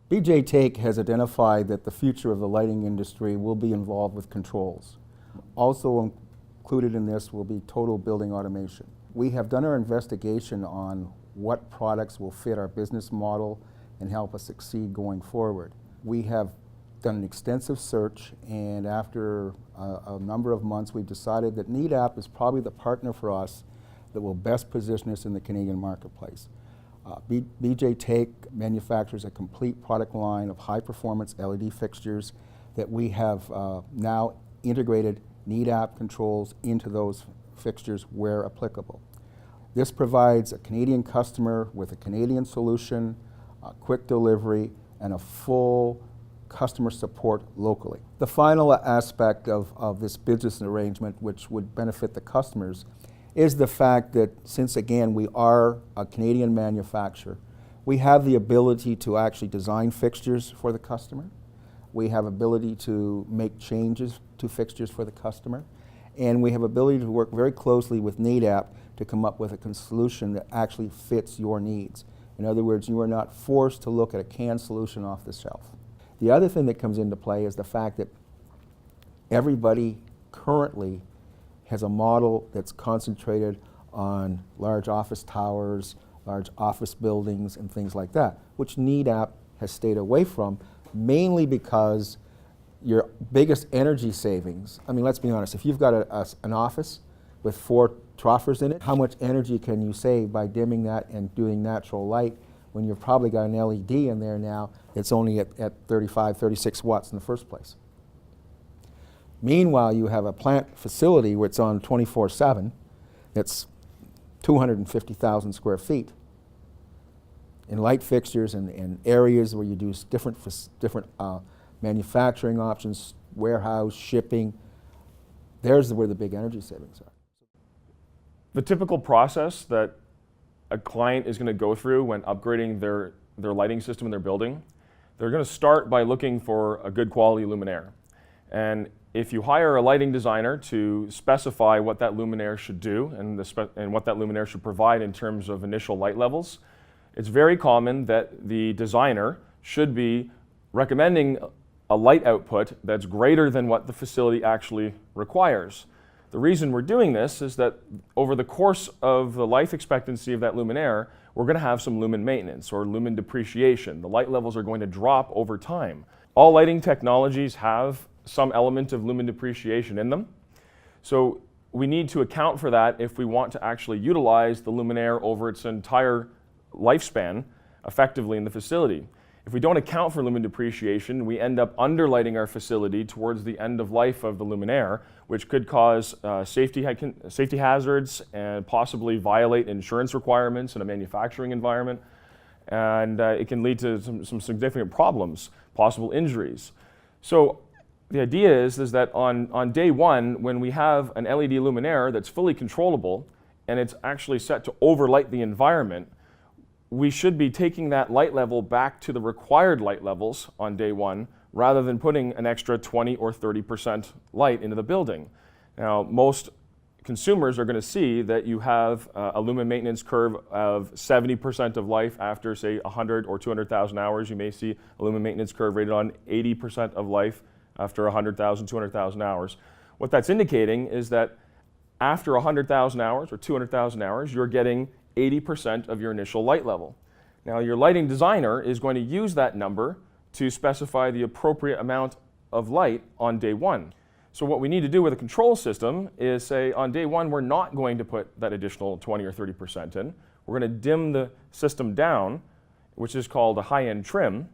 BJ Take has identified that the future of the lighting industry will be involved with controls. Also included in this will be total building automation. We have done our investigation on what products will fit our business model and help us succeed going forward. We have done an extensive search, and after a number of months we've decided that Nedap is probably the partner for us that will best position us in the Canadian marketplace. BJ Take manufactures a complete product line of high-performance LED fixtures that we have now integrated Nedap controls into those fixtures where applicable. This provides a Canadian customer with a Canadian solution, a quick delivery, and a full customer support locally. The final aspect of this business arrangement, which would benefit the customers, is the fact that since, again, we are a Canadian manufacturer, we have the ability to actually design fixtures for the customer. We have ability to make changes to fixtures for the customer. And we have ability to work very closely with Nedap to come up with a solution that actually fits your needs. In other words, you are not forced to look at a canned solution off the shelf. The other thing that comes into play is the fact that everybody currently has a model that's concentrated on large office towers, large office buildings, and things like that, which Nedap has stayed away from, mainly because your biggest energy savings, I mean, let's be honest, if you've got an office with 4 troffers in it, how much energy can you save by dimming that and doing natural light when you've probably got an LED in there now that's only at 35, 36 watts in the first place? Meanwhile, you have a plant facility where it's on 24/7 that's 250,000 square feet in light fixtures and areas where you do different manufacturing options, warehouse, shipping. There's where the big energy savings are. The typical process that a client is going to go through when upgrading their lighting system in their building, they're going to start by looking for a good quality luminaire. And if you hire a lighting designer to specify what that luminaire should do and what that luminaire should provide in terms of initial light levels, it's very common that the designer should be recommending a light output that's greater than what the facility actually requires. The reason we're doing this is that over the course of the life expectancy of that luminaire, we're going to have some lumen maintenance or lumen depreciation. The light levels are going to drop over time. All lighting technologies have some element of lumen depreciation in them. So we need to account for that if we want to actually utilize the luminaire over its entire lifespan effectively in the facility. If we don't account for lumen depreciation, we end up underlighting our facility towards the end of life of the luminaire, which could cause safety hazards and possibly violate insurance requirements in a manufacturing environment. And it can lead to some significant problems, possible injuries. So the idea is that on day one, when we have an LED luminaire that's fully controllable and it's actually set to overlight the environment, we should be taking that light level back to the required light levels on day one rather than putting an extra 20 or 30% light into the building. Now, most consumers are going to see that you have a lumen maintenance curve of 70% of life after, say, 100 or 200,000 hours. You may see a lumen maintenance curve rated on 80% of life after 100,000, 200,000 hours. What that's indicating is that after 100,000 hours or 200,000 hours, you're getting 80% of your initial light level. Now, your lighting designer is going to use that number to specify the appropriate amount of light on day one. So what we need to do with a control system is say on day one, we're not going to put that additional 20 or 30% in. We're going to dim the system down, which is called a high-end trim,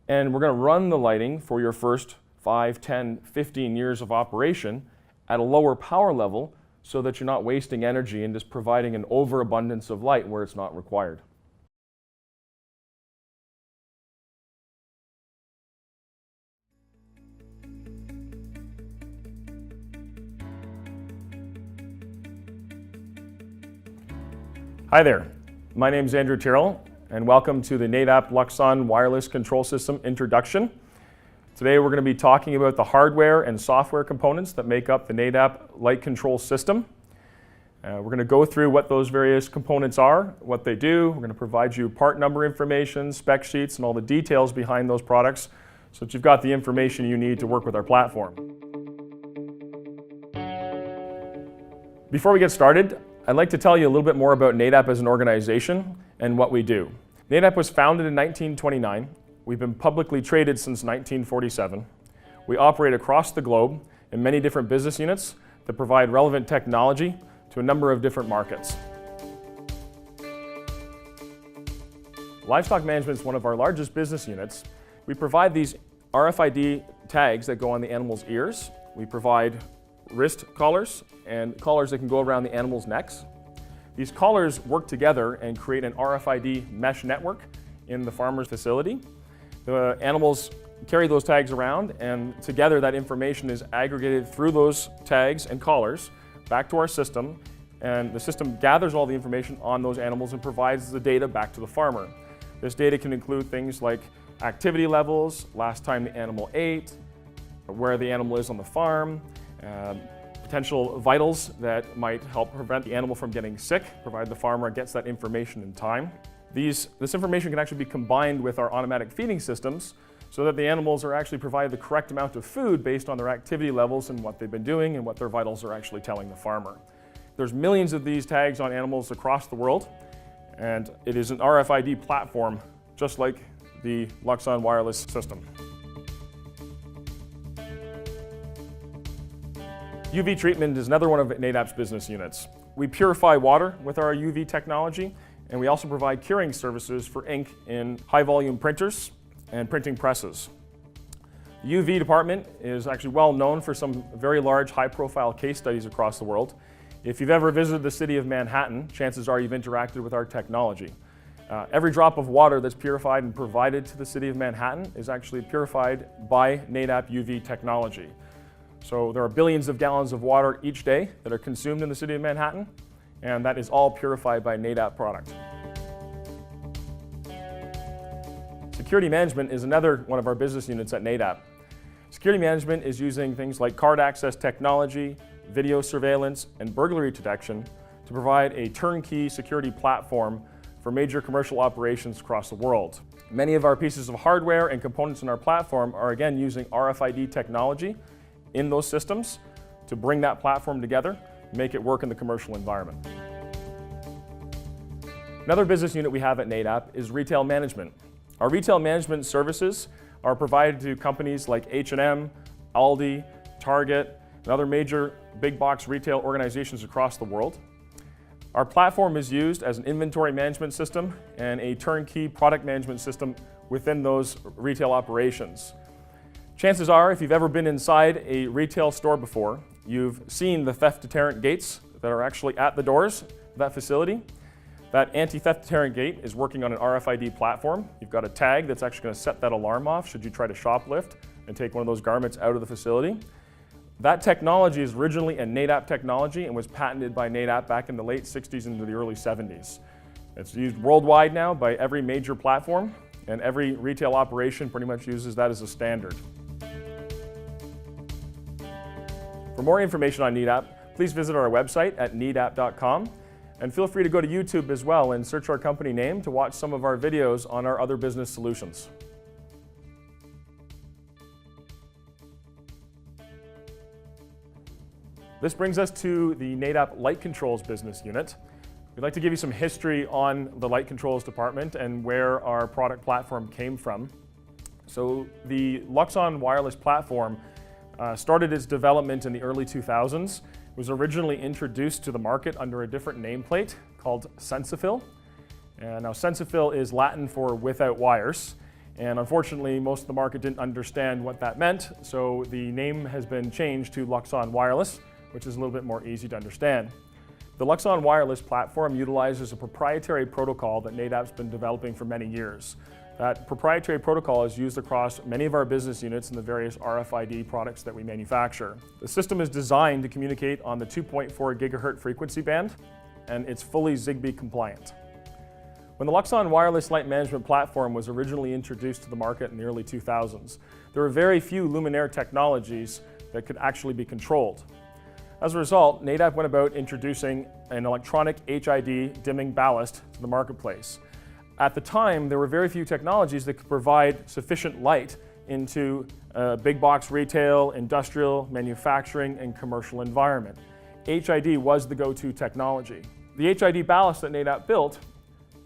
and we're going to run the lighting for your first 5, 10, 15 years of operation at a lower power level so that you're not wasting energy and just providing an overabundance of light where it's not required. Hi there, my name is Andrew Tyrrell and welcome to the Nedap Luxon Wireless Control System Introduction. Today we're going to be talking about the hardware and software components that make up the Nedap light control system. We're going to go through what those various components are, what they do. We're going to provide you part number information, spec sheets, and all the details behind those products so that you've got the information you need to work with our platform. Before we get started, I'd like to tell you a little bit more about Nedap as an organization and what we do. Nedap was founded in 1929. We've been publicly traded since 1947. We operate across the globe in many different business units that provide relevant technology to a number of different markets. Livestock management is one of our largest business units. We provide these RFID tags that go on the animal's ears. We provide wrist collars and collars that can go around the animal's necks. These collars work together and create an RFID mesh network in the farmer's facility. The animals carry those tags around, and together that information is aggregated through those tags and collars back to our system, and the system gathers all the information on those animals and provides the data back to the farmer. This data can include things like activity levels, last time the animal ate, where the animal is on the farm, potential vitals that might help prevent the animal from getting sick, provided the farmer gets that information in time. This information can actually be combined with our automatic feeding systems so that the animals are actually provided the correct amount of food based on their activity levels and what they've been doing and what their vitals are actually telling the farmer. There's millions of these tags on animals across the world, and it is an RFID platform just like the Luxon wireless system. UV treatment is another one of Nedap's business units. We purify water with our UV technology, and we also provide curing services for ink in high-volume printers and printing presses. The UV department is actually well known for some very large, high-profile case studies across the world. If you've ever visited the city of Manhattan, chances are you've interacted with our technology. Every drop of water that's purified and provided to the city of Manhattan is actually purified by Nedap UV technology. So there are billions of gallons of water each day that are consumed in the city of Manhattan, and that is all purified by Nedap product. Security management is another one of our business units at Nedap. Security management is using things like card access technology, video surveillance, and burglary detection to provide a turnkey security platform for major commercial operations across the world. Many of our pieces of hardware and components in our platform are again using RFID technology in those systems to bring that platform together, make it work in the commercial environment. Another business unit we have at Nedap is retail management. Our retail management services are provided to companies like H&M, Aldi, Target, and other major big box retail organizations across the world. Our platform is used as an inventory management system and a turnkey product management system within those retail operations. Chances are, if you've ever been inside a retail store before, you've seen the theft deterrent gates that are actually at the doors of that facility. That anti-theft deterrent gate is working on an RFID platform. You've got a tag that's actually going to set that alarm off should you try to shoplift and take one of those garments out of the facility. That technology is originally a Nedap technology and was patented by Nedap back in the late 60s into the early 70s. It's used worldwide now by every major platform, and every retail operation pretty much uses that as a standard. For more information on Nedap, please visit our website at nedap.com, and feel free to go to YouTube as well and search our company name to watch some of our videos on our other business solutions. This brings us to the Nedap Light Controls business unit. We'd like to give you some history on the Light Controls department and where our product platform came from. So the Luxon wireless platform started its development in the early 2000s. It was originally introduced to the market under a different nameplate called Sensifil. And now Sensifil is Latin for without wires. And unfortunately, most of the market didn't understand what that meant. So the name has been changed to Luxon Wireless, which is a little bit more easy to understand. The Luxon Wireless platform utilizes a proprietary protocol that Nedap's been developing for many years. That proprietary protocol is used across many of our business units and the various RFID products that we manufacture. The system is designed to communicate on the 2.4 gigahertz frequency band, and it's fully Zigbee compliant. When the Luxon Wireless Light Management Platform was originally introduced to the market in the early 2000s, there were very few luminaire technologies that could actually be controlled. As a result, Nedap went about introducing an electronic HID dimming ballast to the marketplace. At the time, there were very few technologies that could provide sufficient light into big box retail, industrial, manufacturing, and commercial environment. HID was the go-to technology. The HID ballasts that Nedap built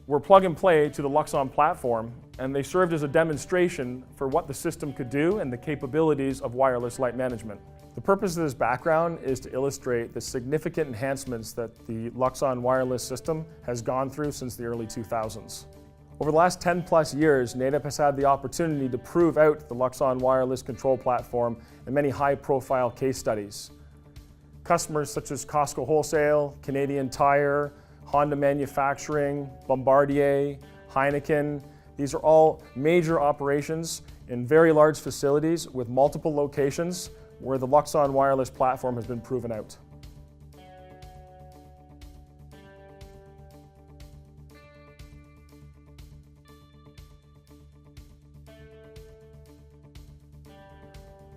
were plug and play to the Luxon platform, and they served as a demonstration for what the system could do and the capabilities of wireless light management. The purpose of this background is to illustrate the significant enhancements that the Luxon wireless system has gone through since the early 2000s. Over the last 10 plus years, Nedap has had the opportunity to prove out the Luxon wireless control platform in many high-profile case studies. Customers such as Costco Wholesale, Canadian Tire, Honda Manufacturing, Bombardier, Heineken, these are all major operations in very large facilities with multiple locations where the Luxon wireless platform has been proven out.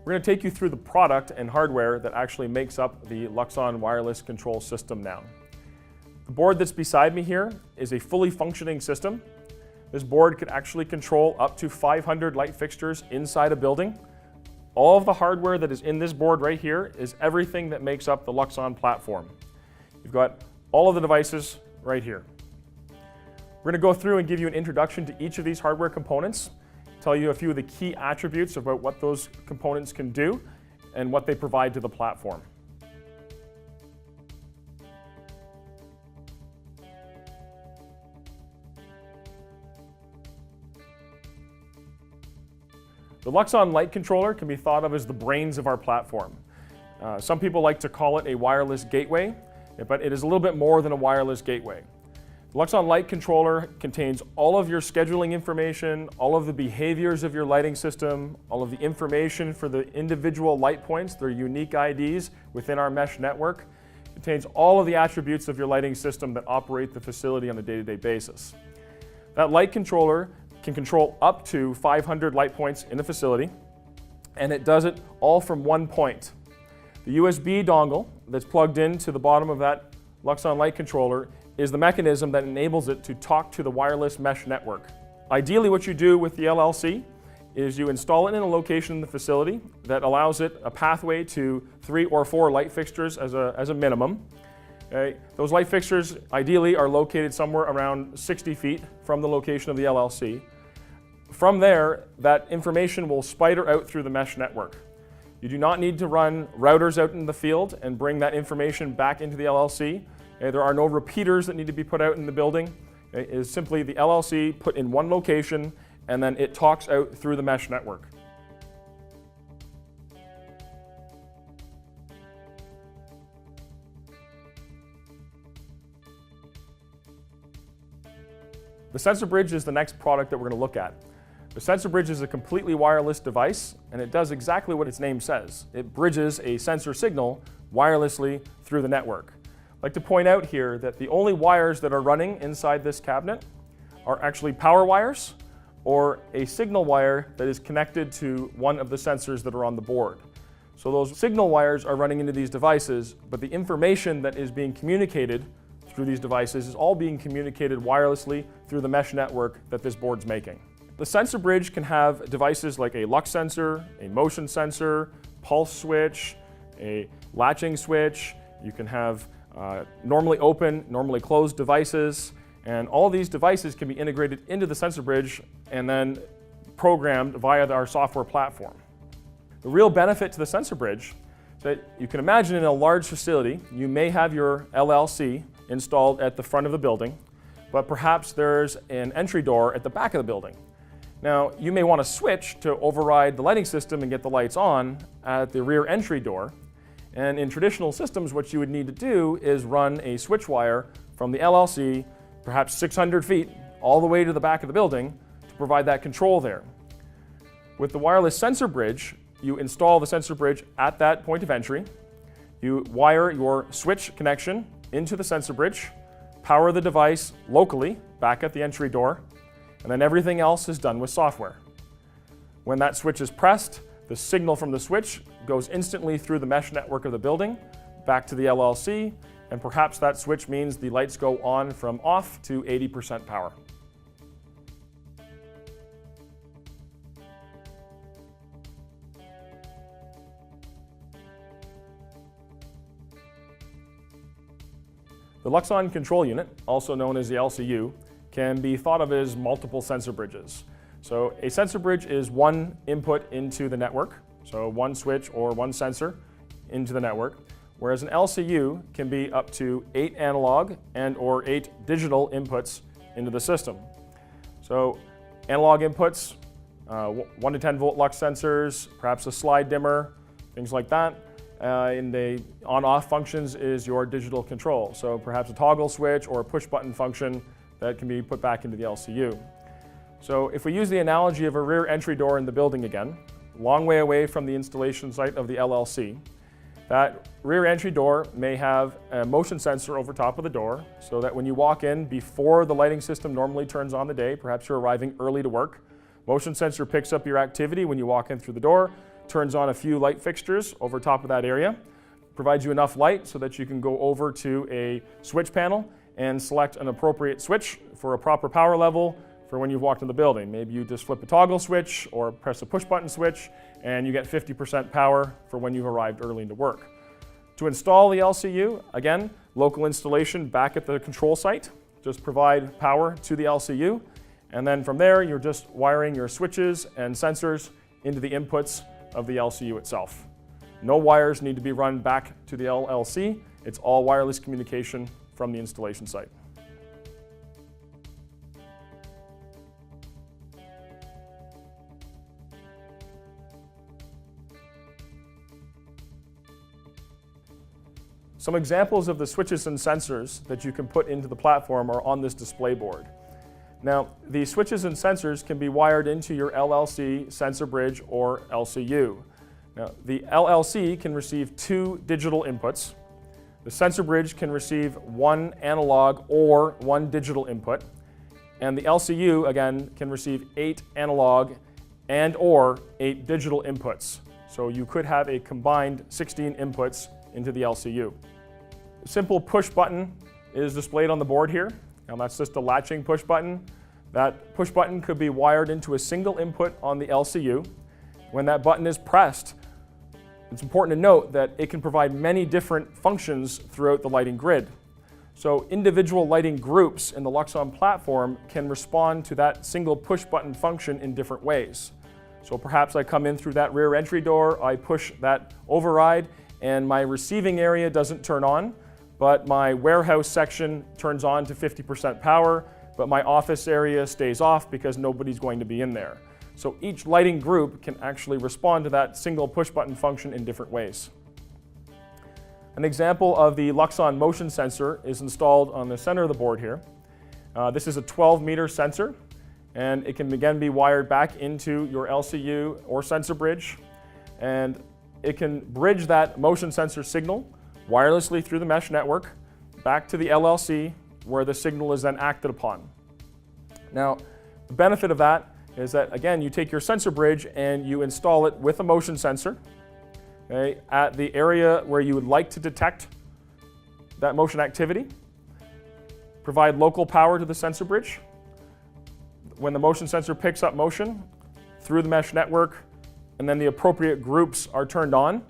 We're going to take you through the product and hardware that actually makes up the Luxon wireless control system now. The board that's beside me here is a fully functioning system. This board could actually control up to 500 light fixtures inside a building. All of the hardware that is in this board right here is everything that makes up the Luxon platform. You've got all of the devices right here. We're going to go through and give you an introduction to each of these hardware components, tell you a few of the key attributes about what those components can do and what they provide to the platform. The Luxon light controller can be thought of as the brains of our platform. Some people like to call it a wireless gateway, but it is a little bit more than a wireless gateway. The Luxon light controller contains all of your scheduling information, all of the behaviors of your lighting system, all of the information for the individual light points, their unique IDs within our mesh network. It contains all of the attributes of your lighting system that operate the facility on a day-to-day basis. That light controller can control up to 500 light points in the facility, and it does it all from one point. The USB dongle that's plugged into the bottom of that Luxon light controller is the mechanism that enables it to talk to the wireless mesh network. Ideally, what you do with the LLC is you install it in a location in the facility that allows it a pathway to 3 or 4 light fixtures as a minimum. Okay. Those light fixtures ideally are located somewhere around 60 feet from the location of the LLC. From there, that information will spider out through the mesh network. You do not need to run routers out in the field and bring that information back into the LLC. There are no repeaters that need to be put out in the building. It is simply the LLC put in one location, and then it talks out through the mesh network. The Sensor Bridge is the next product that we're going to look at. The Sensor Bridge is a completely wireless device, and it does exactly what its name says. It bridges a sensor signal wirelessly through the network. I'd like to point out here that the only wires that are running inside this cabinet are actually power wires or a signal wire that is connected to one of the sensors that are on the board. So those signal wires are running into these devices, but the information that is being communicated through these devices is all being communicated wirelessly through the mesh network that this board's making. The Sensor Bridge can have devices like a Lux Sensor, a motion sensor, pulse switch, a latching switch. You can have normally open, normally closed devices, and all these devices can be integrated into the Sensor Bridge and then programmed via our software platform. The real benefit to the Sensor Bridge is that you can imagine in a large facility, you may have your LLC installed at the front of the building, but perhaps there's an entry door at the back of the building. Now, you may want to switch to override the lighting system and get the lights on at the rear entry door. And in traditional systems, what you would need to do is run a switch wire from the LLC, perhaps 600 feet, all the way to the back of the building to provide that control there. With the wireless Sensor Bridge, you install the Sensor Bridge at that point of entry. You wire your switch connection into the Sensor Bridge, power the device locally back at the entry door, and then everything else is done with software. When that switch is pressed, the signal from the switch goes instantly through the mesh network of the building, back to the LLC, and perhaps that switch means the lights go on from off to 80% power. The Luxon control unit, also known as the LCU, can be thought of as multiple sensor bridges. So a sensor bridge is one input into the network, so one switch or one sensor into the network, whereas an LCU can be up to 8 analog and or 8 digital inputs into the system. So analog inputs, 1 to 10 volt Lux sensors, perhaps a slide dimmer, things like that. In the on-off functions is your digital control. So perhaps a toggle switch or a push button function that can be put back into the LCU. So if we use the analogy of a rear entry door in the building again, long way away from the installation site of the LLC, that rear entry door may have a motion sensor over top of the door so that when you walk in before the lighting system normally turns on the day, perhaps you're arriving early to work, motion sensor picks up your activity when you walk in through the door, turns on a few light fixtures over top of that area, provides you enough light so that you can go over to a switch panel and select an appropriate switch for a proper power level for when you've walked in the building. Maybe you just flip a toggle switch or press a push button switch and you get 50% power for when you've arrived early into work. To install the LCU, again, local installation back at the control site. Just provide power to the LCU, and then from there you're just wiring your switches and sensors into the inputs of the LCU itself. No wires need to be run back to the LLC. It's all wireless communication from the installation site. Some examples of the switches and sensors that you can put into the platform are on this display board. Now, the switches and sensors can be wired into your LLC, sensor bridge, or LCU. Now, the LLC can receive 2 digital inputs. The sensor bridge can receive 1 analog or 1 digital input. And the LCU, again, can receive 8 analog and or 8 digital inputs. So you could have a combined 16 inputs into the LCU. A simple push button is displayed on the board here. Now that's just a latching push button. That push button could be wired into a single input on the LCU. When that button is pressed, it's important to note that it can provide many different functions throughout the lighting grid. So individual lighting groups in the Luxon platform can respond to that single push button function in different ways. So perhaps I come in through that rear entry door, I push that override, and my receiving area doesn't turn on, but my warehouse section turns on to 50% power, but my office area stays off because nobody's going to be in there. So each lighting group can actually respond to that single push button function in different ways. An example of the Luxon motion sensor is installed on the center of the board here. This is a 12-meter sensor, and it can again be wired back into your LCU or sensor bridge, and it can bridge that motion sensor signal wirelessly through the mesh network back to the LLC where the signal is then acted upon. Now, the benefit of that is that, again, you take your sensor bridge and you install it with a motion sensor, okay, at the area where you would like to detect that motion activity, provide local power to the sensor bridge. When the motion sensor picks up motion through the mesh network, and then the appropriate groups are turned on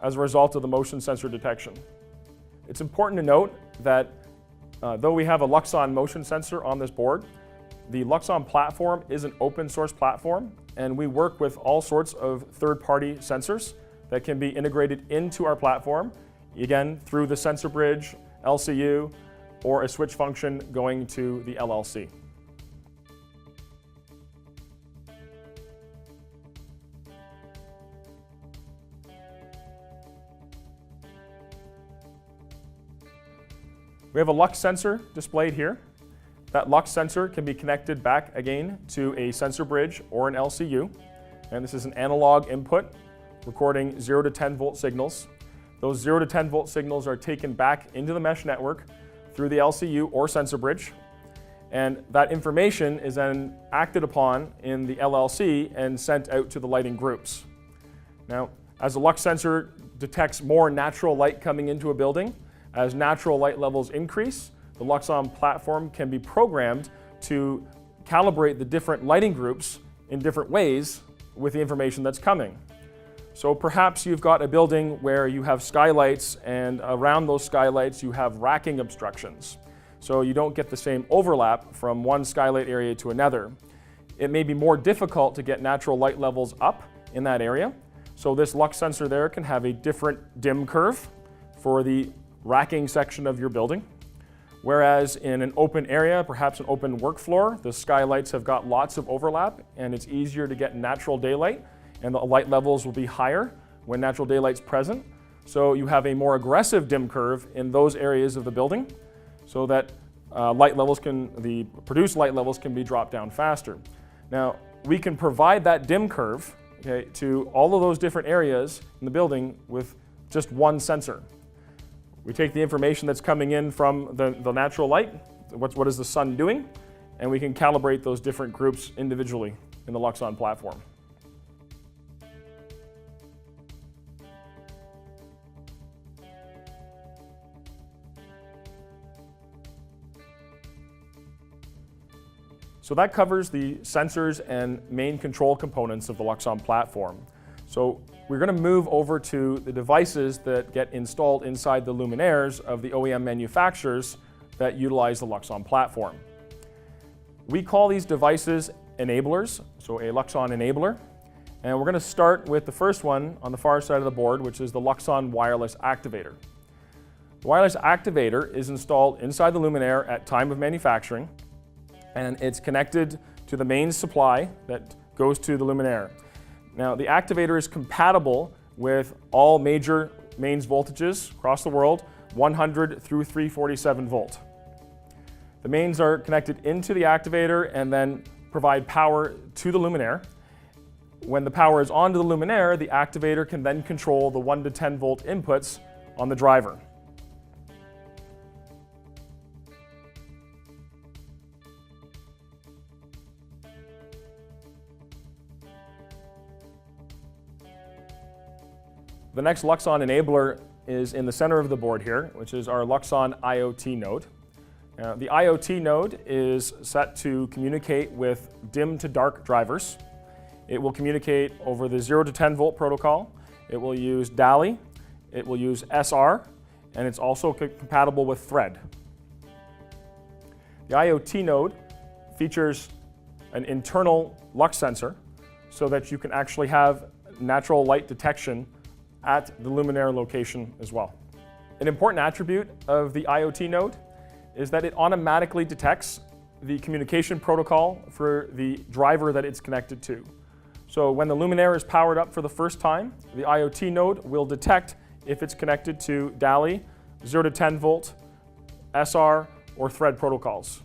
as a result of the motion sensor detection. It's important to note that though we have a Luxon motion sensor on this board, the Luxon platform is an open source platform, and we work with all sorts of third-party sensors that can be integrated into our platform, again, through the sensor bridge, LCU, or a switch function going to the LLC. We have a Lux sensor displayed here. That Lux sensor can be connected back again to a sensor bridge or an LCU. And this is an analog input recording 0 to 10 volt signals. Those 0 to 10 volt signals are taken back into the mesh network through the LCU or sensor bridge. And that information is then acted upon in the LLC and sent out to the lighting groups. Now, as the Lux sensor detects more natural light coming into a building. As natural light levels increase, the Luxon platform can be programmed to calibrate the different lighting groups in different ways with the information that's coming. So perhaps you've got a building where you have skylights, and around those skylights you have racking obstructions. So you don't get the same overlap from one skylight area to another. It may be more difficult to get natural light levels up in that area. So this Lux sensor there can have a different dim curve for the racking section of your building. Whereas in an open area, perhaps an open work floor, the skylights have got lots of overlap and it's easier to get natural daylight, and the light levels will be higher when natural daylight's present. So you have a more aggressive dim curve in those areas of the building so that the produced light levels can be dropped down faster. Now, we can provide that dim curve, okay, to all of those different areas in the building with just one sensor. We take the information that's coming in from the natural light, what is the sun doing, and we can calibrate those different groups individually in the Luxon platform. So that covers the sensors and main control components of the Luxon platform. So we're going to move over to the devices that get installed inside the luminaires of the OEM manufacturers that utilize the Luxon platform. We call these devices enablers, so a Luxon enabler. And we're going to start with the first one on the far side of the board, which is the Luxon wireless activator. The wireless activator is installed inside the luminaire at time of manufacturing, and it's connected to the mains supply that goes to the luminaire. Now, the activator is compatible with all major mains voltages across the world, 100 through 347 volt. The mains are connected into the activator and then provide power to the luminaire. When the power is onto the luminaire, the activator can then control the 1 to 10 volt inputs on the driver. The next Luxon enabler is in the center of the board here, which is our Luxon IoT node. The IoT node is set to communicate with dim to dark drivers. It will communicate over the 0 to 10 volt protocol. It will use DALI, it will use SR, and it's also compatible with Thread. The IoT node features an internal Lux sensor so that you can actually have natural light detection at the luminaire location as well. An important attribute of the IoT node is that it automatically detects the communication protocol for the driver that it's connected to. So when the luminaire is powered up for the first time, the IoT node will detect if it's connected to DALI, 0 to 10 volt, SR, or Thread protocols.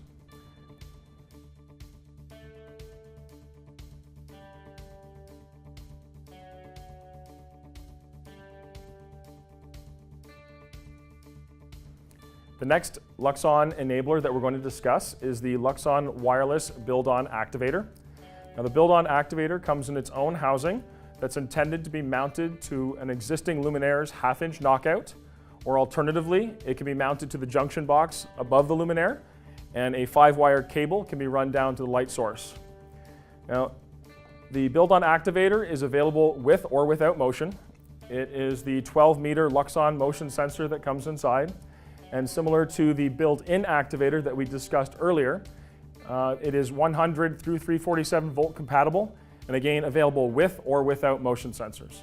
The next Luxon enabler that we're going to discuss is the Luxon wireless build-on activator. Now, the build-on activator comes in its own housing that's intended to be mounted to an existing luminaire's half-inch knockout, or alternatively, it can be mounted to the junction box above the luminaire, and a 5-wire cable can be run down to the light source. Now, the build-on activator is available with or without motion. It is the 12-meter Luxon motion sensor that comes inside. And similar to the built-in activator that we discussed earlier, it is 100 through 347 volt compatible, and again available with or without motion sensors.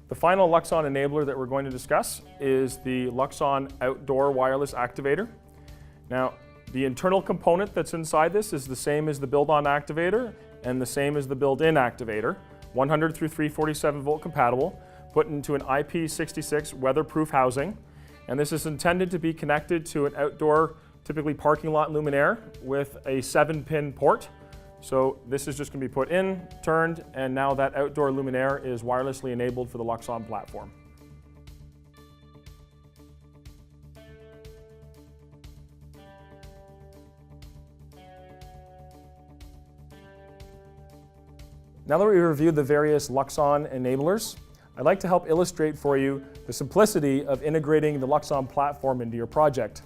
The final Luxon enabler that we're going to discuss is the Luxon outdoor wireless activator. Now, the internal component that's inside this is the same as the build-on activator and the same as the built-in activator, 100 through 347 volt compatible, put into an IP66 weatherproof housing. And this is intended to be connected to an outdoor, typically parking lot luminaire with a 7-pin port. So this is just going to be put in, turned, and now that outdoor luminaire is wirelessly enabled for the Luxon platform. Now that we've reviewed the various Luxon enablers, I'd like to help illustrate for you the simplicity of integrating the Luxon platform into your project.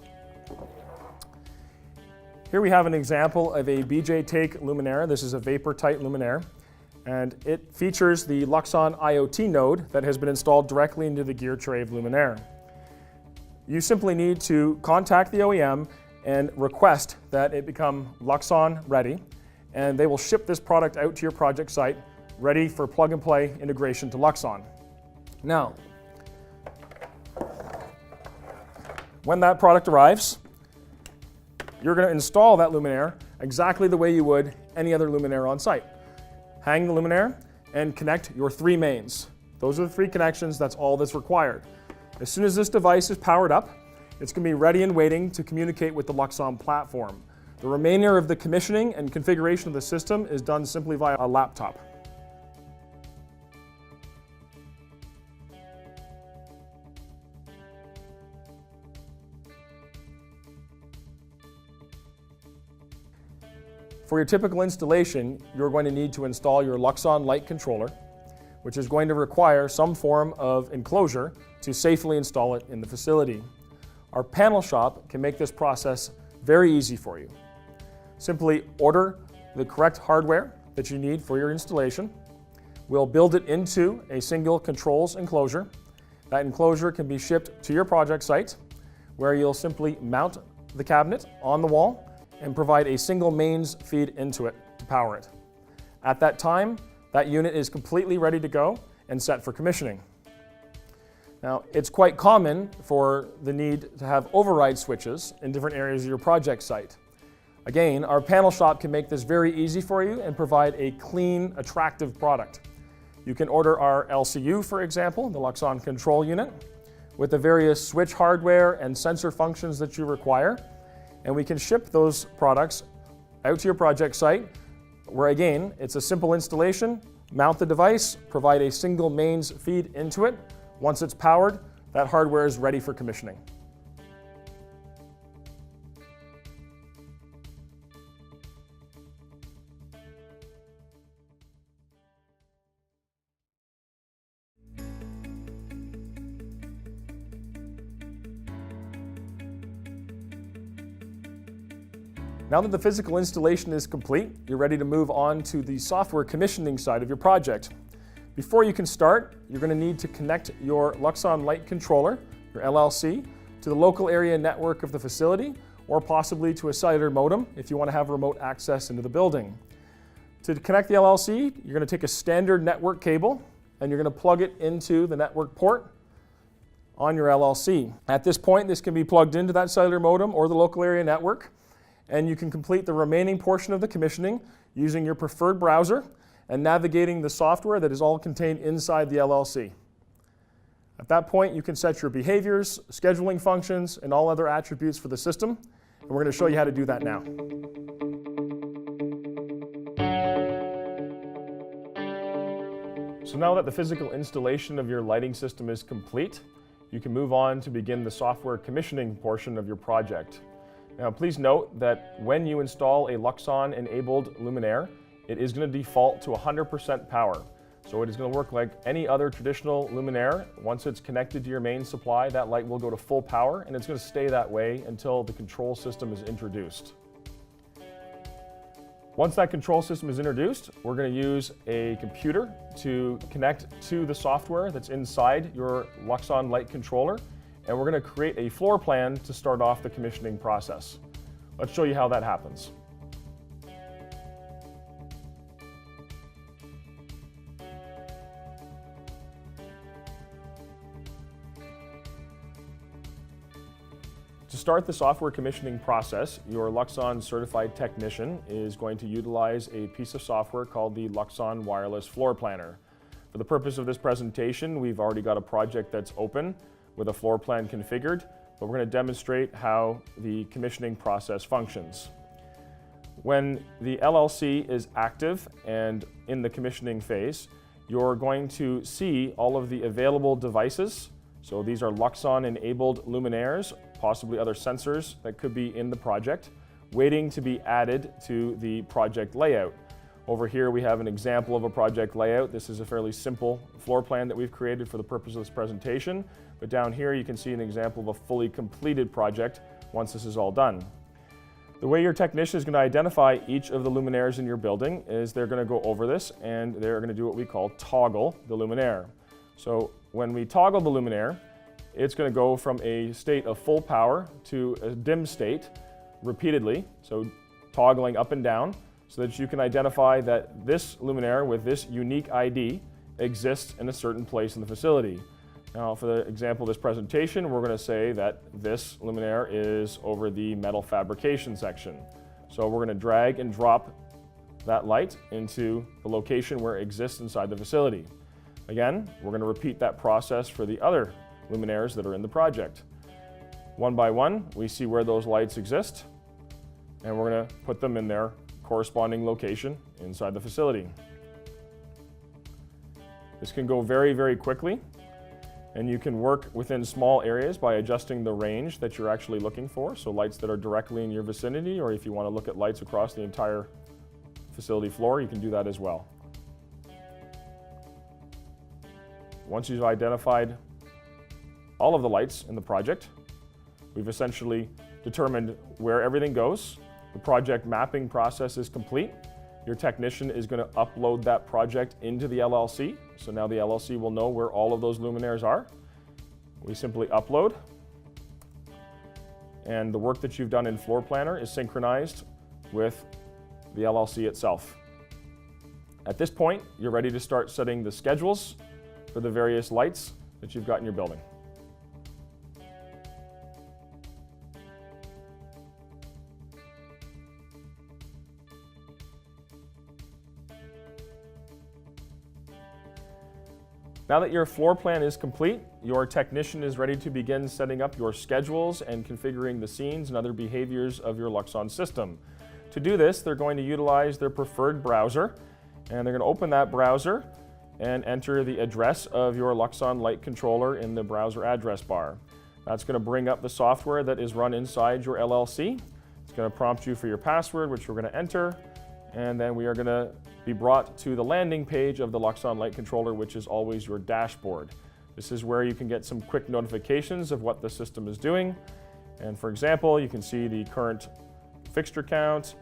Here we have an example of a BJ Take luminaire. This is a vapor-tight luminaire, and it features the Luxon IoT node that has been installed directly into the gear tray of luminaire. You simply need to contact the OEM and request that it become Luxon ready, and they will ship this product out to your project site ready for plug-and-play integration to Luxon. Now, when that product arrives, you're going to install that luminaire exactly the way you would any other luminaire on site. Hang the luminaire and connect your 3 mains. Those are the 3 connections, that's all that's required. As soon as this device is powered up, it's going to be ready and waiting to communicate with the Luxon platform. The remainder of the commissioning and configuration of the system is done simply via a laptop. For your typical installation, you're going to need to install your Luxon light controller, which is going to require some form of enclosure to safely install it in the facility. Our panel shop can make this process very easy for you. Simply order the correct hardware that you need for your installation. We'll build it into a single controls enclosure. That enclosure can be shipped to your project site, where you'll simply mount the cabinet on the wall and provide a single mains feed into it to power it. At that time, that unit is completely ready to go and set for commissioning. Now, it's quite common for the need to have override switches in different areas of your project site. Again, our panel shop can make this very easy for you and provide a clean, attractive product. You can order our LCU, for example, the Luxon control unit, with the various switch hardware and sensor functions that you require, and we can ship those products out to your project site, where again, it's a simple installation. Mount the device, provide a single mains feed into it. Once it's powered, that hardware is ready for commissioning. Now that the physical installation is complete, you're ready to move on to the software commissioning side of your project. Before you can start, you're going to need to connect your Luxon light controller, your LLC, to the local area network of the facility, or possibly to a cellular modem if you want to have remote access into the building. To connect the LLC, you're going to take a standard network cable and you're going to plug it into the network port on your LLC. At this point, this can be plugged into that cellular modem or the local area network, and you can complete the remaining portion of the commissioning using your preferred browser and navigating the software that is all contained inside the LLC. At that point, you can set your behaviors, scheduling functions, and all other attributes for the system, and we're going to show you how to do that now. So now that the physical installation of your lighting system is complete, you can move on to begin the software commissioning portion of your project. Now please note that when you install a Luxon-enabled luminaire, it is going to default to 100% power. So it is going to work like any other traditional luminaire. Once it's connected to your main supply, that light will go to full power, and it's going to stay that way until the control system is introduced. Once that control system is introduced, we're going to use a computer to connect to the software that's inside your Luxon light controller, and we're going to create a floor plan to start off the commissioning process. Let's show you how that happens. To start the software commissioning process, your Luxon certified technician is going to utilize a piece of software called the Luxon Wireless Floorplanner. For the purpose of this presentation, we've already got a project that's open with a floor plan configured, but we're going to demonstrate how the commissioning process functions. When the LLC is active and in the commissioning phase, you're going to see all of the available devices. So these are Luxon-enabled luminaires, possibly other sensors that could be in the project, waiting to be added to the project layout. Over here we have an example of a project layout. This is a fairly simple floor plan that we've created for the purpose of this presentation. But down here you can see an example of a fully completed project once this is all done. The way your technician is going to identify each of the luminaires in your building is they're going to go over this and they're going to do what we call toggle the luminaire. So when we toggle the luminaire, it's going to go from a state of full power to a dim state repeatedly, so toggling up and down, so that you can identify that this luminaire with this unique ID exists in a certain place in the facility. Now, for the example of this presentation, we're going to say that this luminaire is over the metal fabrication section. So we're going to drag and drop that light into the location where it exists inside the facility. Again, we're going to repeat that process for the other luminaires that are in the project. One by one, we see where those lights exist, and we're going to put them in their corresponding location inside the facility. This can go very, very quickly, and you can work within small areas by adjusting the range that you're actually looking for. So lights that are directly in your vicinity, or if you want to look at lights across the entire facility floor, you can do that as well. Once you've identified all of the lights in the project, we've essentially determined where everything goes. The project mapping process is complete. Your technician is going to upload that project into the LLC. So now the LLC will know where all of those luminaires are. We simply upload, and the work that you've done in Floorplanner is synchronized with the LLC itself. At this point, you're ready to start setting the schedules for the various lights that you've got in your building. Now that your floor plan is complete, your technician is ready to begin setting up your schedules and configuring the scenes and other behaviors of your Luxon system. To do this, they're going to utilize their preferred browser, and they're going to open that browser and enter the address of your Luxon light controller in the browser address bar. That's going to bring up the software that is run inside your LLC. It's going to prompt you for your password, which we're going to enter, and then we are going to be brought to the landing page of the Luxon light controller, which is always your dashboard. This is where you can get some quick notifications of what the system is doing. And for example, you can see the current fixture count,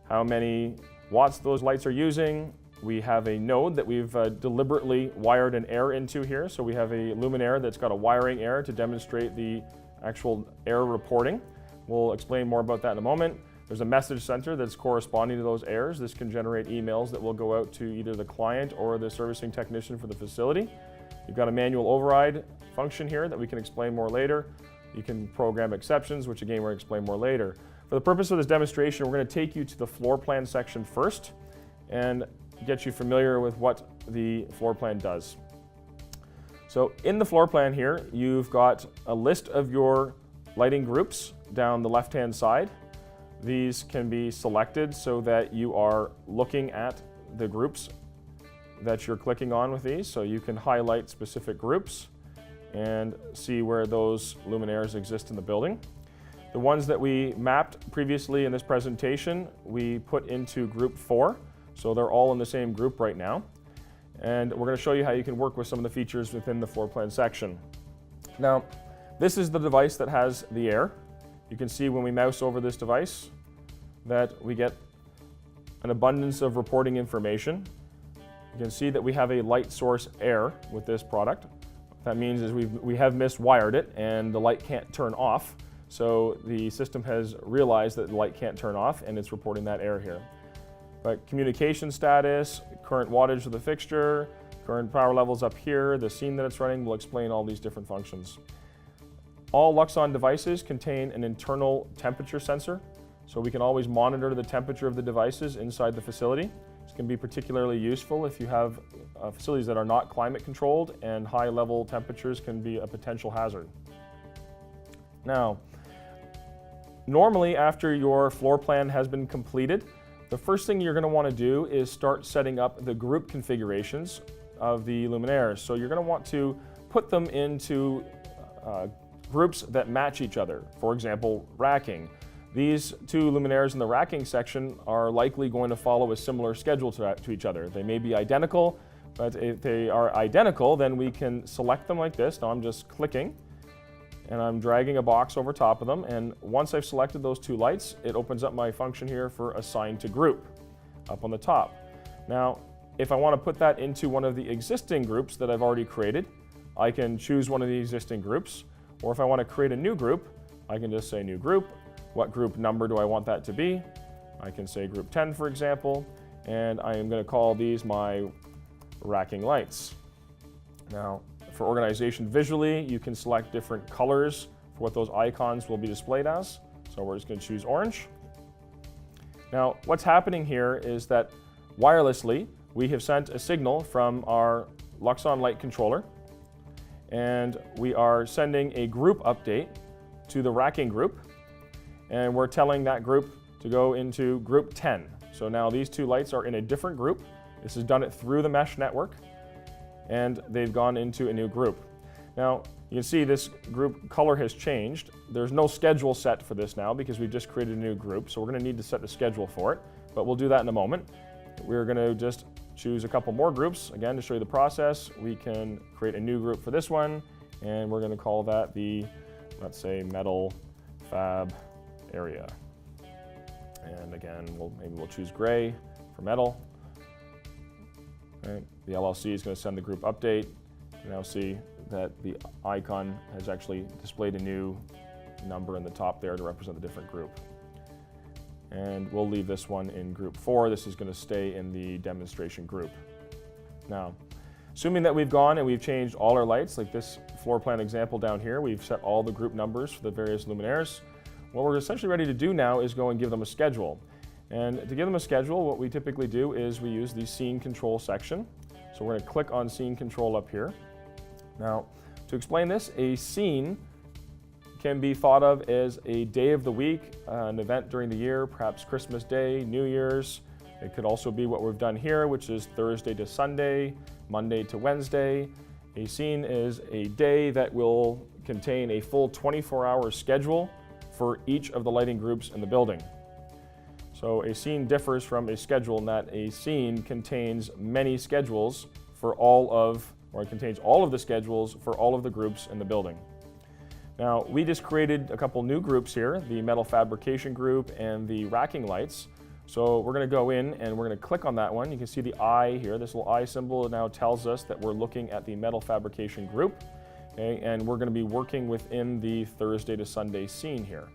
how many watts those lights are using. We have a node that we've deliberately wired an error into here. So we have a luminaire that's got a wiring error to demonstrate the actual error reporting. We'll explain more about that in a moment. There's a message center that's corresponding to those errors. This can generate emails that will go out to either the client or the servicing technician for the facility. You've got a manual override function here that we can explain more later. You can program exceptions, which again, we're going to explain more later. For the purpose of this demonstration, we're going to take you to the floor plan section first and get you familiar with what the floor plan does. So in the floor plan here, you've got a list of your lighting groups down the left-hand side. These can be selected so that you are looking at the groups that you're clicking on with these. So you can highlight specific groups and see where those luminaires exist in the building. The ones that we mapped previously in this presentation, we put into group 4. So they're all in the same group right now. And we're going to show you how you can work with some of the features within the floor plan section. Now, this is the device that has the error. You can see when we mouse over this device that we get an abundance of reporting information. You can see that we have a light source error with this product. What that means is we have miswired it and the light can't turn off. So the system has realized that the light can't turn off and it's reporting that error here. But communication status, current wattage of the fixture, current power levels up here, the scene that it's running will explain all these different functions. All Luxon devices contain an internal temperature sensor, so we can always monitor the temperature of the devices inside the facility. This can be particularly useful if you have facilities that are not climate controlled, and high level temperatures can be a potential hazard. Now, normally after your floor plan has been completed, the first thing you're going to want to do is start setting up the group configurations of the luminaires. So you're going to want to put them into groups that match each other. For example, racking. These two luminaires in the racking section are likely going to follow a similar schedule to each other. They may be identical, but if they are identical, then we can select them like this. Now I'm just clicking, and I'm dragging a box over top of them, and once I've selected those two lights, it opens up my function here for assign to group up on the top. Now, if I want to put that into one of the existing groups that I've already created, I can choose one of the existing groups, or if I want to create a new group, I can just say new group. What group number do I want that to be? I can say group 10, for example, and I am going to call these my racking lights. Now, for organization visually, you can select different colors for what those icons will be displayed as. So we're just going to choose orange. Now, what's happening here is that wirelessly, we have sent a signal from our Luxon light controller, and we are sending a group update to the racking group, and we're telling that group to go into group 10. So now these two lights are in a different group. This has done it through the mesh network, and they've gone into a new group. Now, you can see this group color has changed. There's no schedule set for this now because we've just created a new group, so we're going to need to set the schedule for it, but we'll do that in a moment. We're going to just choose a couple more groups. Again, to show you the process, we can create a new group for this one, and we're going to call that the, let's say, metal fab area. And again, maybe we'll choose gray for metal. Right. The LLC is going to send the group update. You now see that the icon has actually displayed a new number in the top there to represent the different group. And we'll leave this one in group 4. This is going to stay in the demonstration group. Now, assuming that we've gone and we've changed all our lights, like this floor plan example down here, we've set all the group numbers for the various luminaires. What we're essentially ready to do now is go and give them a schedule. And to give them a schedule, what we typically do is we use the scene control section. So we're going to click on scene control up here. Now, to explain this, a scene can be thought of as a day of the week, an event during the year, perhaps Christmas Day, New Year's. It could also be what we've done here, which is Thursday to Sunday, Monday to Wednesday. A scene is a day that will contain a full 24-hour schedule for each of the lighting groups in the building. So a scene differs from a schedule in that a scene contains many schedules for it contains all of the schedules for all of the groups in the building. Now, we just created a couple new groups here, the metal fabrication group and the racking lights. So we're going to go in and we're going to click on that one. You can see the eye here. This little eye symbol now tells us that we're looking at the metal fabrication group. Okay, and we're going to be working within the Thursday to Sunday scene here.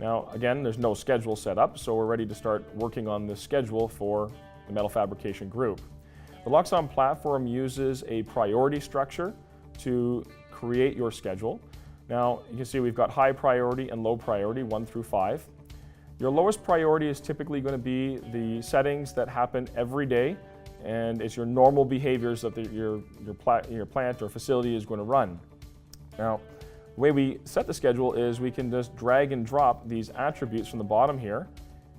Now, again, there's no schedule set up, so we're ready to start working on the schedule for the metal fabrication group. The Luxon platform uses a priority structure to create your schedule. Now, you can see we've got high priority and low priority, 1 through 5. Your lowest priority is typically going to be the settings that happen every day, and it's your normal behaviors that your plant or facility is going to run. Now, the way we set the schedule is we can just drag and drop these attributes from the bottom here,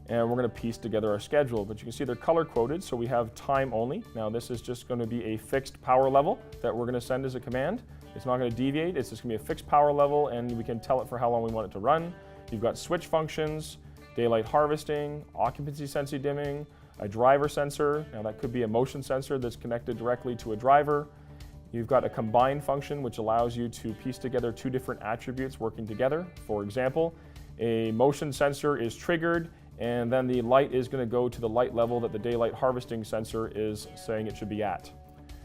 and we're going to piece together our schedule. But you can see they're color coded, so we have time only. Now, this is just going to be a fixed power level that we're going to send as a command. It's not going to deviate. It's just going to be a fixed power level, and we can tell it for how long we want it to run. You've got switch functions, daylight harvesting, occupancy sensor dimming, a driver sensor. Now, that could be a motion sensor that's connected directly to a driver. You've got a combine function, which allows you to piece together two different attributes working together. For example, a motion sensor is triggered, and then the light is going to go to the light level that the daylight harvesting sensor is saying it should be at.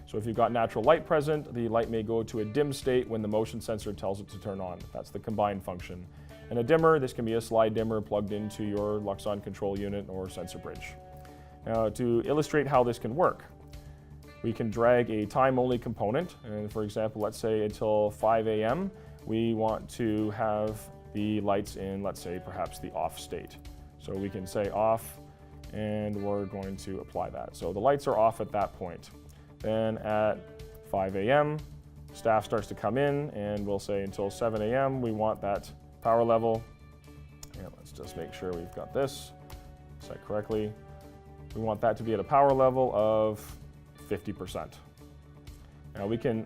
So if you've got natural light present, the light may go to a dim state when the motion sensor tells it to turn on. That's the combine function. And a dimmer, this can be a slide dimmer plugged into your Luxon control unit or sensor bridge. Now, to illustrate how this can work, we can drag a time-only component, and for example, let's say until 5 a.m., we want to have the lights in, let's say, perhaps the off state. So we can say off, and we're going to apply that. So the lights are off at that point. Then at 5 a.m., staff starts to come in, and we'll say until 7 a.m., we want that power level. And let's just make sure we've got this set correctly. We want that to be at a power level of 50%. Now we can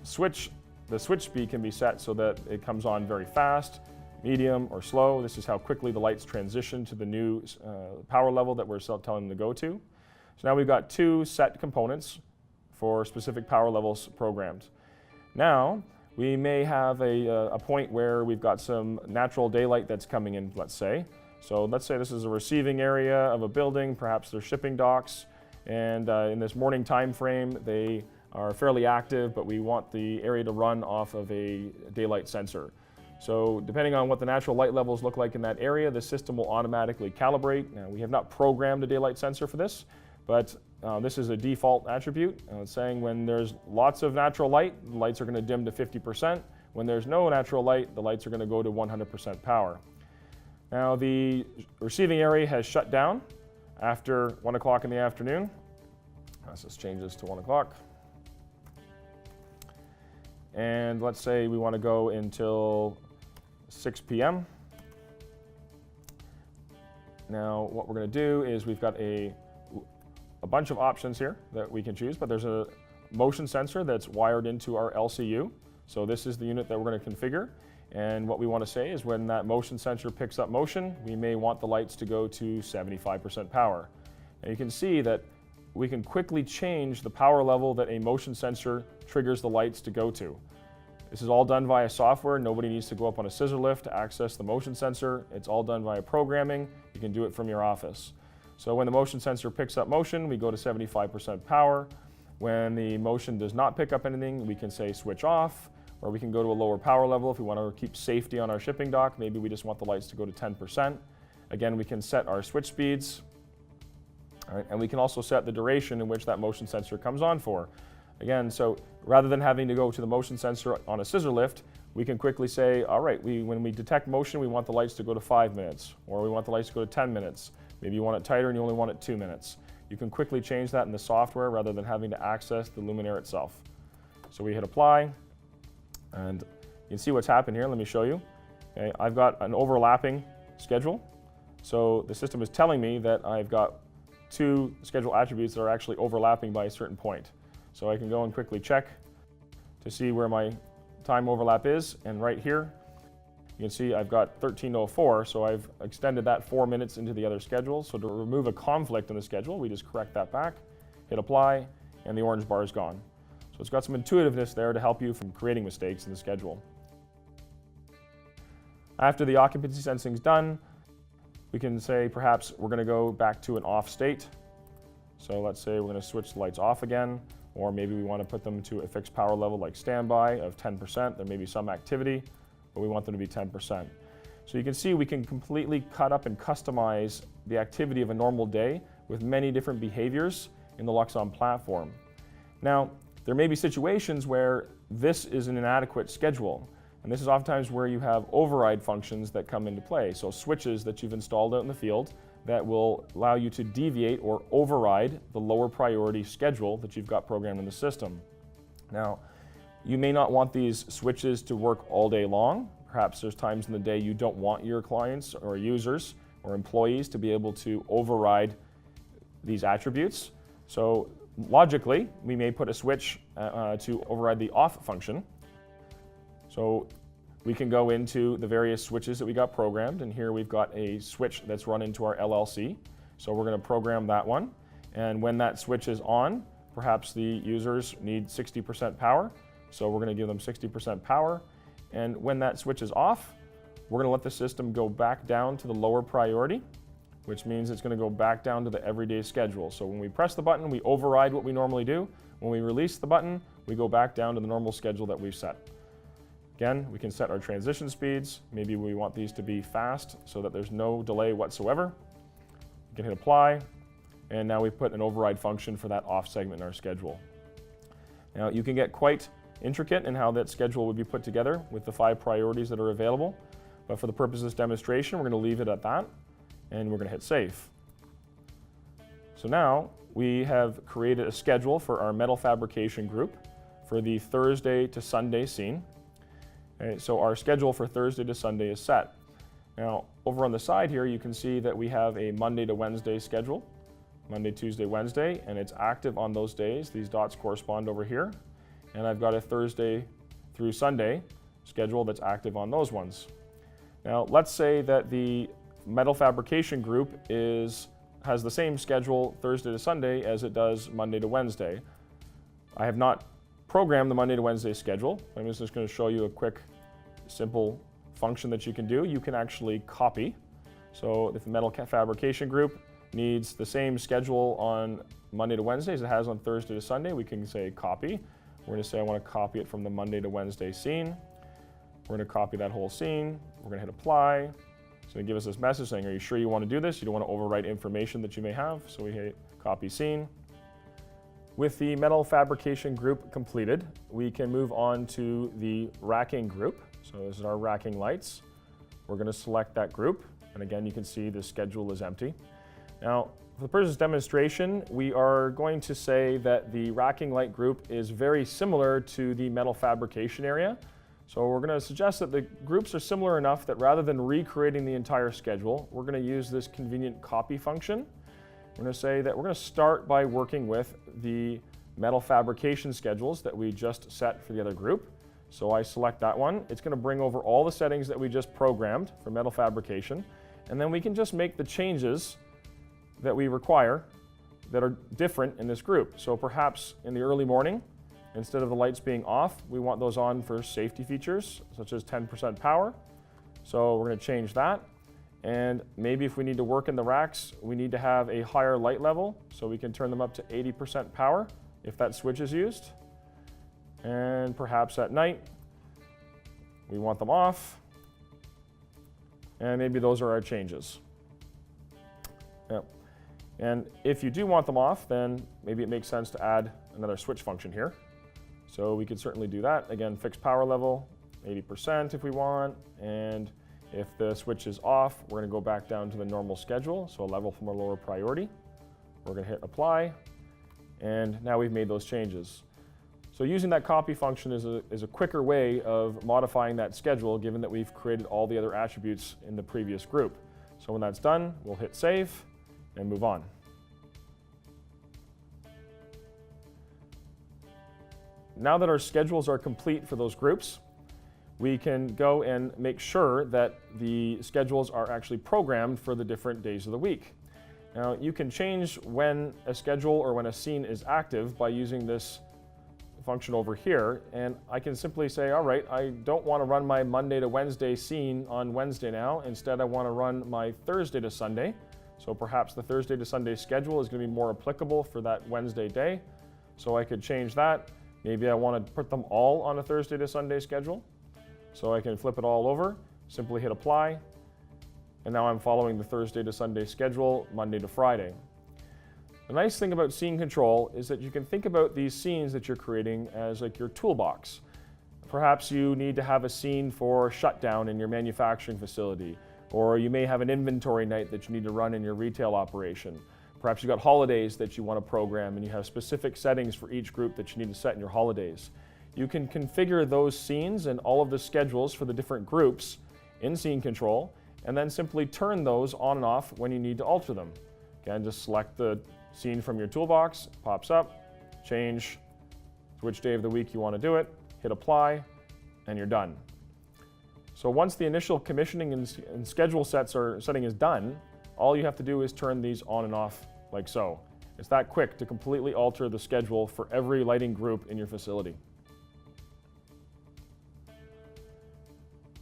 switch, the switch speed can be set so that it comes on very fast. medium, or slow. This is how quickly the lights transition to the new power level that we're telling them to go to. So now we've got 2 set components for specific power levels programmed. Now, we may have a point where we've got some natural daylight that's coming in, let's say. So let's say this is a receiving area of a building, perhaps they're shipping docks, and in this morning time frame, they are fairly active, but we want the area to run off of a daylight sensor. So depending on what the natural light levels look like in that area, the system will automatically calibrate. Now, we have not programmed a daylight sensor for this, but this is a default attribute. It's saying when there's lots of natural light, the lights are going to dim to 50%. When there's no natural light, the lights are going to go to 100% power. Now, the receiving area has shut down after 1 o'clock in the afternoon. Let's just change this to 1 o'clock. And let's say we want to go until 6 p.m. Now, what we're going to do is we've got a bunch of options here that we can choose, but there's a motion sensor that's wired into our LCU. So this is the unit that we're going to configure. And what we want to say is when that motion sensor picks up motion, we may want the lights to go to 75% power. And you can see that we can quickly change the power level that a motion sensor triggers the lights to go to. This is all done via software. Nobody needs to go up on a scissor lift to access the motion sensor. It's all done via programming. You can do it from your office. So when the motion sensor picks up motion, we go to 75% power. When the motion does not pick up anything, we can say switch off, or we can go to a lower power level if we want to keep safety on our shipping dock. Maybe we just want the lights to go to 10%. Again, we can set our switch speeds. All right, and we can also set the duration in which that motion sensor comes on for. Again, so rather than having to go to the motion sensor on a scissor lift, we can quickly say, all right, when we detect motion, we want the lights to go to 5 minutes, or we want the lights to go to 10 minutes. Maybe you want it tighter and you only want it 2 minutes. You can quickly change that in the software rather than having to access the luminaire itself. So we hit apply, and you can see what's happened here. Let me show you. Okay, I've got an overlapping schedule. So the system is telling me that I've got 2 schedule attributes that are actually overlapping by a certain point. So I can go and quickly check to see where my time overlap is, and right here you can see I've got 13:04, so I've extended that 4 minutes into the other schedule. So to remove a conflict in the schedule, we just correct that back, hit apply, and the orange bar is gone. So it's got some intuitiveness there to help you from creating mistakes in the schedule. After the occupancy sensing is done, we can say perhaps we're going to go back to an off state. So let's say we're going to switch the lights off again, or maybe we want to put them to a fixed power level like standby of 10%. There may be some activity, but we want them to be 10%. So you can see we can completely cut up and customize the activity of a normal day with many different behaviors in the Luxon platform. Now, there may be situations where this is an inadequate schedule, and this is oftentimes where you have override functions that come into play. So switches that you've installed out in the field that will allow you to deviate or override the lower priority schedule that you've got programmed in the system. Now, you may not want these switches to work all day long. Perhaps there's times in the day you don't want your clients or users or employees to be able to override these attributes. So logically, we may put a switch to override the off function. So we can go into the various switches that we got programmed, and here we've got a switch that's run into our LLC. So we're going to program that one, and when that switch is on, perhaps the users need 60% power. So we're going to give them 60% power, and when that switch is off, we're going to let the system go back down to the lower priority, which means it's going to go back down to the everyday schedule. So when we press the button, we override what we normally do. When we release the button, we go back down to the normal schedule that we've set. Again, we can set our transition speeds. Maybe we want these to be fast so that there's no delay whatsoever. We can hit apply, and now we've put an override function for that off segment in our schedule. Now, you can get quite intricate in how that schedule would be put together with the 5 priorities that are available, but for the purpose of this demonstration, we're going to leave it at that, and we're going to hit save. So now we have created a schedule for our metal fabrication group for the Thursday to Sunday scene. Okay, so our schedule for Thursday to Sunday is set. Now, over on the side here, you can see that we have a Monday to Wednesday schedule, Monday, Tuesday, Wednesday, and it's active on those days. These dots correspond over here. And I've got a Thursday through Sunday schedule that's active on those ones. Now, let's say that the metal fabrication group has the same schedule Thursday to Sunday as it does Monday to Wednesday. I have not programmed the Monday to Wednesday schedule. I'm just going to show you a quick, simple function that you can do. You can actually copy. So if the metal fabrication group needs the same schedule on Monday to Wednesday as it has on Thursday to Sunday, we can say copy. We're going to say I want to copy it from the Monday to Wednesday scene. We're going to copy that whole scene. We're going to hit apply. It's going to give us this message saying, are you sure you want to do this? You don't want to overwrite information that you may have. So we hit copy scene. With the metal fabrication group completed, we can move on to the racking group. So this is our racking lights. We're going to select that group. And again, you can see the schedule is empty. Now, for the purpose of demonstration, we are going to say that the racking light group is very similar to the metal fabrication area. So we're going to suggest that the groups are similar enough that rather than recreating the entire schedule, we're going to use this convenient copy function. We're going to say that we're going to start by working with the metal fabrication schedules that we just set for the other group. So I select that one. It's going to bring over all the settings that we just programmed for metal fabrication. And then we can just make the changes that we require that are different in this group. So perhaps in the early morning, instead of the lights being off, we want those on for safety features, such as 10% power. So we're going to change that. And maybe if we need to work in the racks, we need to have a higher light level, so we can turn them up to 80% power if that switch is used. And perhaps at night, we want them off. And maybe those are our changes. Yep. And if you do want them off, then maybe it makes sense to add another switch function here. So we could certainly do that. Again, fixed power level, 80% if we want. And if the switch is off, we're going to go back down to the normal schedule, so a level from a lower priority. We're going to hit apply. And now we've made those changes. So using that copy function is a quicker way of modifying that schedule, given that we've created all the other attributes in the previous group. So when that's done, we'll hit save and move on. Now that our schedules are complete for those groups, we can go and make sure that the schedules are actually programmed for the different days of the week. Now, you can change when a schedule or when a scene is active by using this function over here, and I can simply say, all right, I don't want to run my Monday to Wednesday scene on Wednesday now. Instead, I want to run my Thursday to Sunday. So perhaps the Thursday to Sunday schedule is going to be more applicable for that Wednesday day. So I could change that. Maybe I want to put them all on a Thursday to Sunday schedule. So I can flip it all over, simply hit apply, and now I'm following the Thursday to Sunday schedule, Monday to Friday. The nice thing about scene control is that you can think about these scenes that you're creating as like your toolbox. Perhaps you need to have a scene for shutdown in your manufacturing facility, or you may have an inventory night that you need to run in your retail operation. Perhaps you've got holidays that you want to program and you have specific settings for each group that you need to set in your holidays. You can configure those scenes and all of the schedules for the different groups in scene control, and then simply turn those on and off when you need to alter them. Again, just select the scene from your toolbox, pops up, change which day of the week you want to do it, hit apply, and you're done. So once the initial commissioning and schedule setting is done, all you have to do is turn these on and off like so. It's that quick to completely alter the schedule for every lighting group in your facility.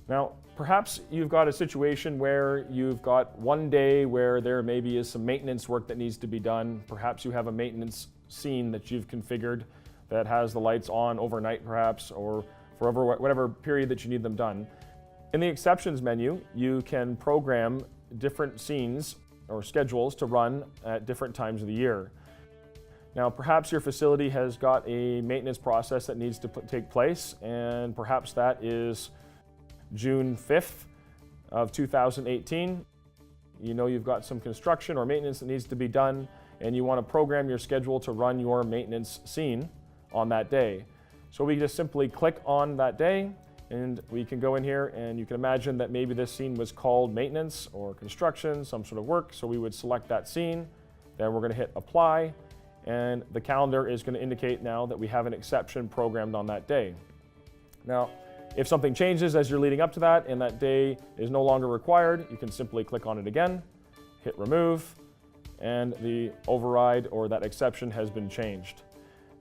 Now, perhaps you've got a situation where you've got one day where there maybe is some maintenance work that needs to be done. Perhaps you have a maintenance scene that you've configured that has the lights on overnight perhaps, or for whatever period that you need them done. In the exceptions menu, you can program different scenes or schedules to run at different times of the year. Now, perhaps your facility has got a maintenance process that needs to take place, and perhaps that is June 5th of 2018. You know you've got some construction or maintenance that needs to be done, and you want to program your schedule to run your maintenance scene on that day. So we just simply click on that day, and we can go in here, and you can imagine that maybe this scene was called maintenance or construction, some sort of work. So we would select that scene, then we're going to hit apply, and the calendar is going to indicate now that we have an exception programmed on that day. Now, If something changes as you're leading up to that and that day is no longer required, you can simply click on it again, hit remove, and the override or that exception has been changed.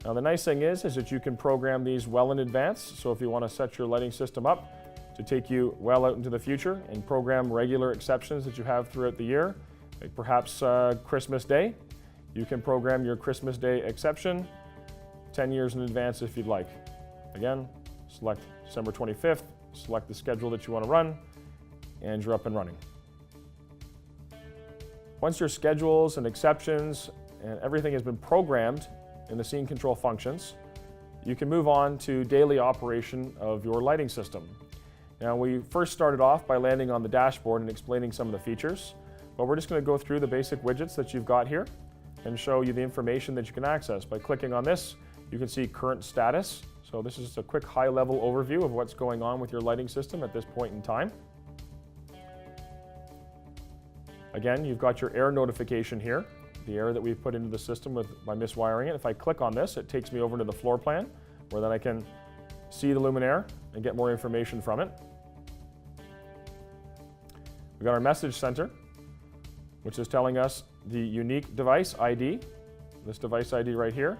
Now the nice thing is that you can program these well in advance. So if you want to set your lighting system up to take you well out into the future and program regular exceptions that you have throughout the year, like perhaps Christmas Day, you can program your Christmas Day exception 10 years in advance if you'd like. Again, select December 25th, select the schedule that you want to run, and you're up and running. Once your schedules and exceptions and everything has been programmed in the scene control functions, you can move on to daily operation of your lighting system. Now, we first started off by landing on the dashboard and explaining some of the features, but we're just going to go through the basic widgets that you've got here and show you the information that you can access. By clicking on this, you can see current status. So this is just a quick high-level overview of what's going on with your lighting system at this point in time. Again, you've got your error notification here, the error that we've put into the system by miswiring it. If I click on this, it takes me over to the floor plan, where then I can see the luminaire and get more information from it. We've got our message center, which is telling us the unique device ID, this device ID right here,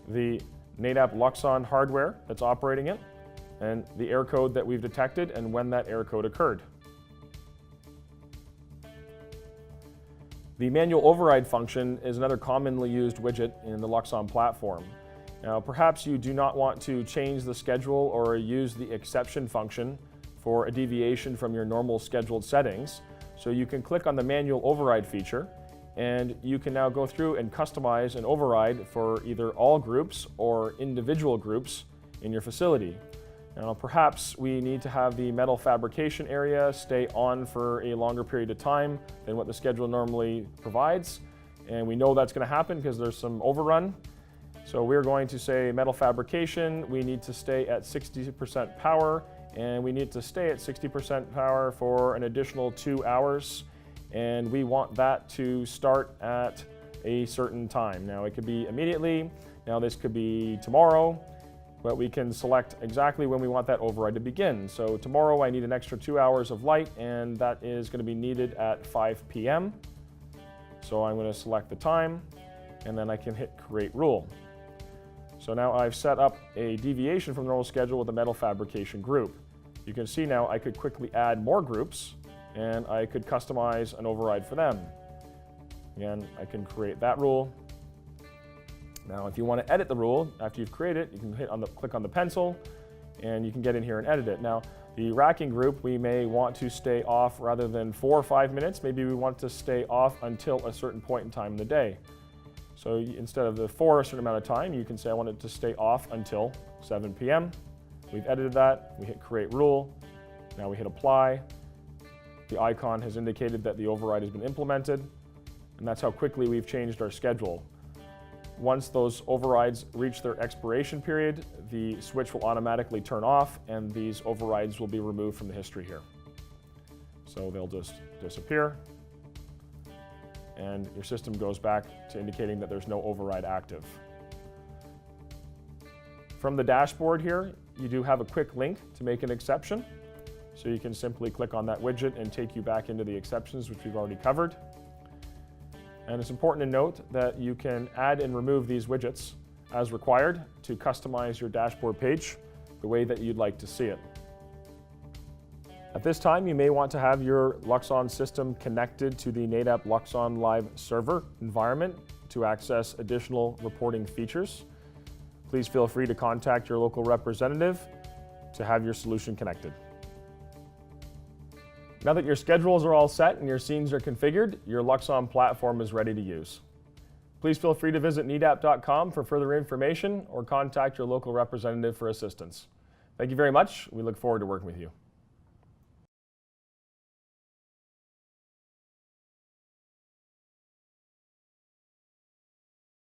the Nedap Luxon hardware that's operating it, and the error code that we've detected and when that error code occurred. The manual override function is another commonly used widget in the Luxon platform. Now, perhaps you do not want to change the schedule or use the exception function for a deviation from your normal scheduled settings. So you can click on the manual override feature, and you can now go through and customize an override for either all groups or individual groups in your facility. Now, perhaps we need to have the metal fabrication area stay on for a longer period of time than what the schedule normally provides. And we know that's going to happen because there's some overrun. So we're going to say metal fabrication, we need to stay at 60% power, and we need to stay at 60% power for an additional 2 hours. And we want that to start at a certain time. Now, it could be immediately. Now, this could be tomorrow. But we can select exactly when we want that override to begin. So tomorrow I need an extra 2 hours of light, and that is going to be needed at 5 p.m. So I'm going to select the time, and then I can hit create rule. So now I've set up a deviation from the normal schedule with a metal fabrication group. You can see now I could quickly add more groups, and I could customize an override for them. Again, I can create that rule. Now, if you want to edit the rule after you've created it, you can click on the pencil, and you can get in here and edit it. Now, the racking group, we may want to stay off rather than 4 or 5 minutes. Maybe we want to stay off until a certain point in time in the day. So instead of for a certain amount of time, you can say I want it to stay off until 7 p.m. We've edited that. We hit create rule. Now we hit apply. The icon has indicated that the override has been implemented, and that's how quickly we've changed our schedule. Once those overrides reach their expiration period, the switch will automatically turn off, and these overrides will be removed from the history here. So they'll just disappear, and your system goes back to indicating that there's no override active. From the dashboard here, you do have a quick link to make an exception. So you can simply click on that widget and take you back into the exceptions, which we've already covered. And it's important to note that you can add and remove these widgets as required to customize your dashboard page the way that you'd like to see it. At this time, you may want to have your Luxon system connected to the Nedap Luxon Live server environment to access additional reporting features. Please feel free to contact your local representative to have your solution connected. Now that your schedules are all set and your scenes are configured, your Luxon platform is ready to use. Please feel free to visit nedap.com for further information or contact your local representative for assistance. Thank you very much. We look forward to working with you.